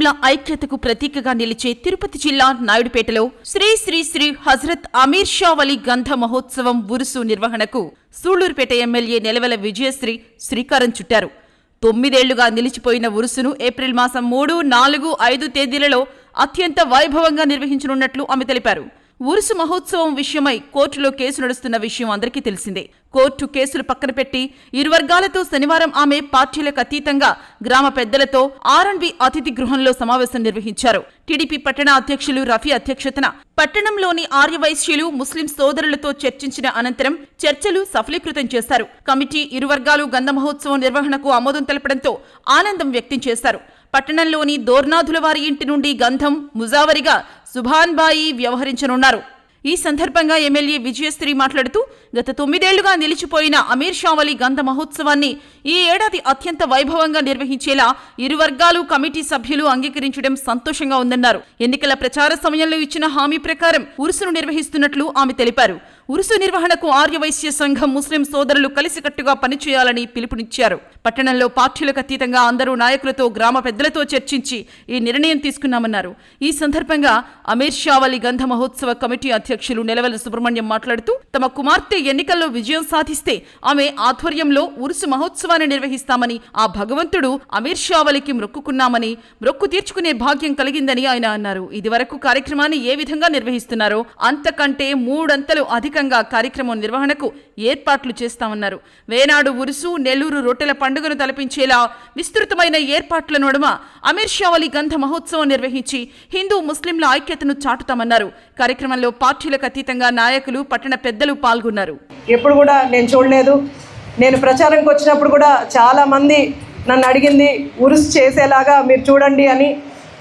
ముస్లింల ఐక్యతకు ప్రతీకగా నిలిచే తిరుపతి జిల్లా నాయుడుపేటలో శ్రీ శ్రీ శ్రీ హజరత్ అమీర్ షా వలి గంధ మహోత్సవం ఉరుసు నిర్వహణకు సూళ్లూరుపేట ఎమ్మెల్యే నెలవెల విజయశ్రీ శ్రీకారం చుట్టారు. 9 ఏళ్లుగా నిలిచిపోయిన ఉరుసును ఏప్రిల్ మాసం 3, 4, 5 తేదీలలో అత్యంత వైభవంగా నిర్వహించనున్నట్లు ఆమె తెలిపారు. ఉరుసు మహోత్సవం విషయమై కోర్టులో కేసు నడుస్తున్న విషయం అందరికీ తెలిసిందే. కోర్టు కేసులు పక్కన పెట్టి ఇరు వర్గాలతో శనివారం ఆమె పార్టీలకు అతీతంగా గ్రామ పెద్దలతో R&B అతిథి గృహంలో సమావేశం నిర్వహించారు. టీడీపీ పట్టణ అధ్యక్షులు రఫీ అధ్యక్షతన పట్టణంలోని ఆర్యవైశ్యులు, ముస్లిం సోదరులతో చర్చించిన అనంతరం చర్చలు సఫలీకృతం చేశారు. కమిటీ ఇరు వర్గాలు గంధ మహోత్సవం నిర్వహణకు ఆమోదం తెలపడంతో ఆనందం వ్యక్తం చేశారు. పట్టణంలోని దోర్నాథుల వారి ఇంటి నుండి గంధం ముజావరిగా సుభాన్బాయి వ్యవహరించనున్నారు. ఈ సందర్భంగా ఎమ్మెల్యే విజయశ్రీ మాట్లాడుతూ గత 9 ఏళ్లుగా నిలిచిపోయిన అమీర్ షా వలి గంధ మహోత్సవాన్ని ఈ ఏడాది అత్యంత వైభవంగా నిర్వహించేలా ఇరు వర్గాలు కమిటీ సభ్యులు అంగీకరించడం సంతోషంగా ఉందన్నారు. ఎన్నికల ప్రచార సమయంలో ఇచ్చిన హామీ ప్రకారం ఉరుసును నిర్వహిస్తున్నట్లు ఆమె తెలిపారు. ఉరుసు నిర్వహణకు ఆర్యవైశ్య సంఘం, ముస్లిం సోదరులు కలిసికట్టుగా పనిచేయాలని పిలుపునిచ్చారు. పట్టణంలో పార్టీలకు అతీతంగా అందరూ నాయకులతో, గ్రామ పెద్దలతో చర్చించి ఈ నిర్ణయం తీసుకున్నామన్నారు. ఈ సందర్భంగా అమీర్ షా వలి గంధ మహోత్సవ కమిటీ అధ్యక్షులు నెలవెల సుబ్రహ్మణ్యం మాట్లాడుతూ తమ కుమార్తె ఎన్నికల్లో విజయం సాధిస్తే ఆమె ఆధ్వర్యంలో ఉరుసు మహోత్సవాన్ని నిర్వహిస్తామని, ఆ భగవంతుడు అమీర్ షా వలికి మొక్కుకున్నామని, మొక్కు తీర్చుకునే భాగ్యం కలిగిందని ఆయన అన్నారు. ఇదివరకు కార్యక్రమాన్ని ఏ విధంగా నిర్వహిస్తున్నారో అంతకంటే 3 అంతలు అధికంగా కార్యక్రమం నిర్వహణకు ఏర్పాట్లు చేస్తామన్నారు. వేనాడు ఉరుసు, నెల్లూరు రొట్టెల పండుగను తలపించేలా విస్తృతమైన ఏర్పాట్ల నడుమ అమీర్ షా వలి గంధ మహోత్సవం నిర్వహించి హిందూ ముస్లింల ఐక్యతను చాటుతామన్నారు. కార్యక్రమంలో పార్టీలకు అతీతంగా నాయకులు, పట్టణ పెద్దలు పాల్గొన్నారు. ఎప్పుడు కూడా నేను చూడలేదు. నేను ప్రచారంకి వచ్చినప్పుడు కూడా చాలామంది నన్ను అడిగింది ఉరుసు చేసేలాగా మీరు చూడండి అని.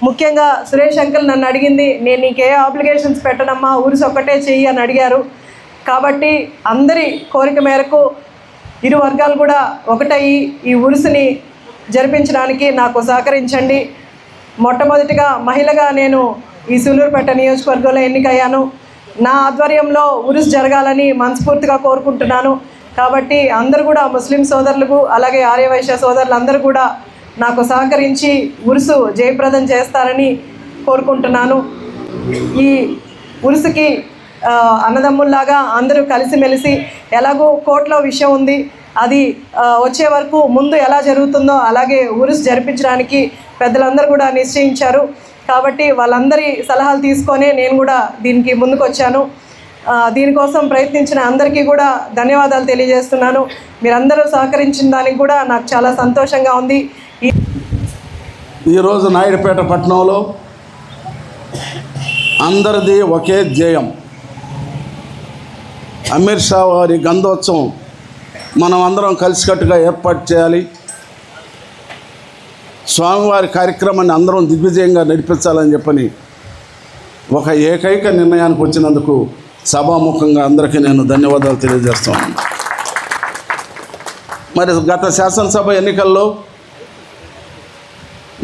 ముఖ్యంగా సురేష్ అంకుల్ నన్ను అడిగింది, నేను నీకే ఆబ్లిగేషన్స్ పెట్టనమ్మా, ఉరుసు ఒక్కటే చెయ్యి అని అడిగారు. కాబట్టి అందరి కోరిక మేరకు ఇరు వర్గాలు కూడా ఒకటయ్యి ఈ ఉరుసుని జరిపించడానికి నాకు సహకరించండి. మొట్టమొదటిగా మహిళగా నేను ఈ సూళ్లూరుపేట నియోజకవర్గంలో ఎన్నికయ్యాను. నా ఆధ్వర్యంలో ఉరుసు జరగాలని మనస్ఫూర్తిగా కోరుకుంటున్నాను. కాబట్టి అందరూ కూడా ముస్లిం సోదరులకు, అలాగే ఆర్యవైశ్య సోదరులు అందరూ కూడా నాకు సహకరించి ఉరుసు జయప్రదం చేస్తారని కోరుకుంటున్నాను. ఈ ఉరుసుకి అన్నదమ్ముల్లాగా అందరూ కలిసిమెలిసి, ఎలాగో కోర్టులో విషయం ఉంది, అది వచ్చే వరకు ముందు ఎలా జరుగుతుందో అలాగే ఉరుసు జరిపించడానికి పెద్దలందరూ కూడా నిశ్చయించారు. కాబట్టి వాళ్ళందరి సలహాలు తీసుకొని నేను కూడా దీనికి ముందుకు వచ్చాను. దీనికోసం ప్రయత్నించిన అందరికీ కూడా ధన్యవాదాలు తెలియజేస్తున్నాను. మీరందరూ సహకరించిన దానికి కూడా నాకు చాలా సంతోషంగా ఉంది. ఈరోజు నాయుడుపేట పట్టణంలో అందరిది ఒకే ధ్యేయం, అమీర్ షా వారి గంధోత్సవం మనం అందరం కలిసికట్టుగా ఏర్పాటు చేయాలి. స్వామివారి కార్యక్రమాన్ని అందరం దిగ్విజయంగా నడిపించాలని చెప్పని ఒక ఏకైక నిర్ణయానికి వచ్చినందుకు సభాముఖంగా అందరికీ నేను ధన్యవాదాలు తెలియజేస్తున్నాను. మరి గత శాసనసభ ఎన్నికల్లో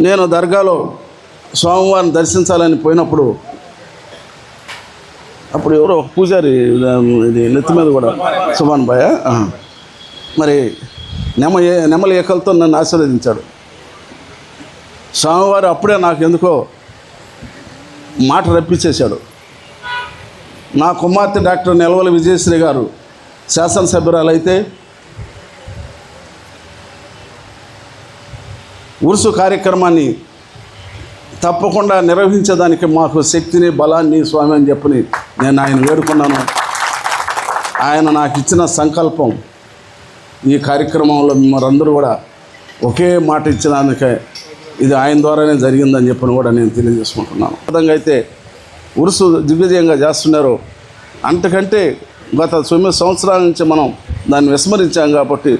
నేను దర్గాలో స్వామివారిని దర్శించాలని పోయినప్పుడు అప్పుడు ఎవరో ఒక పూజారి ఇది నెత్తి మీద కూడా సుభాన్ బాయ్ మరి నెమలి ఏకలతో నన్ను ఆశీర్వదించాడు. స్వామివారు అప్పుడే నాకు ఎందుకో మాట రప్పించేశాడు. నా కుమార్తె డాక్టర్ నెలవెల విజయశ్రీ గారు శాసనసభ్యురాలు అయితే ఉరుసు కార్యక్రమాన్ని తప్పకుండా నిర్వహించేదానికి మాకు శక్తిని, బలాన్ని స్వామి అని చెప్పని నేను ఆయన వేడుకున్నాను. ఆయన నాకు ఇచ్చిన సంకల్పం ఈ కార్యక్రమంలో మరందరూ కూడా ఒకే మాట ఇచ్చినందుకే ఇది ఆయన ద్వారానే జరిగిందని చెప్పని కూడా నేను తెలియజేసుకుంటున్నాను. విధంగా అయితే ఉరుసు దిగ్విజయంగా చేస్తున్నారో అంతకంటే గత 9 సంవత్సరాల నుంచి మనం దాన్ని విస్మరించాం. కాబట్టి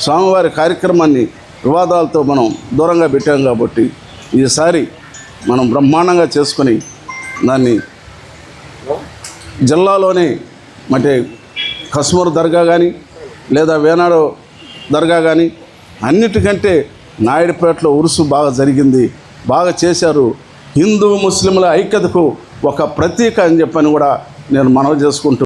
స్వామివారి కార్యక్రమాన్ని వివాదాలతో మనం దూరంగా పెట్టాం. కాబట్టి ఈసారి మనం బ్రహ్మాండంగా చేసుకొని దాన్ని జిల్లాలోనే అంటే కస్మూర్ దర్గా కానీ లేదా వేనాడు దర్గా కానీ అన్నిటికంటే నాయుడుపేటలో ఉరుసు బాగా జరిగింది, బాగా చేశారు. హిందూ ముస్లింల ఐక్యతకు ఒక ప్రతీక అని చెప్పని కూడా నేను మనవి చేసుకుంటూ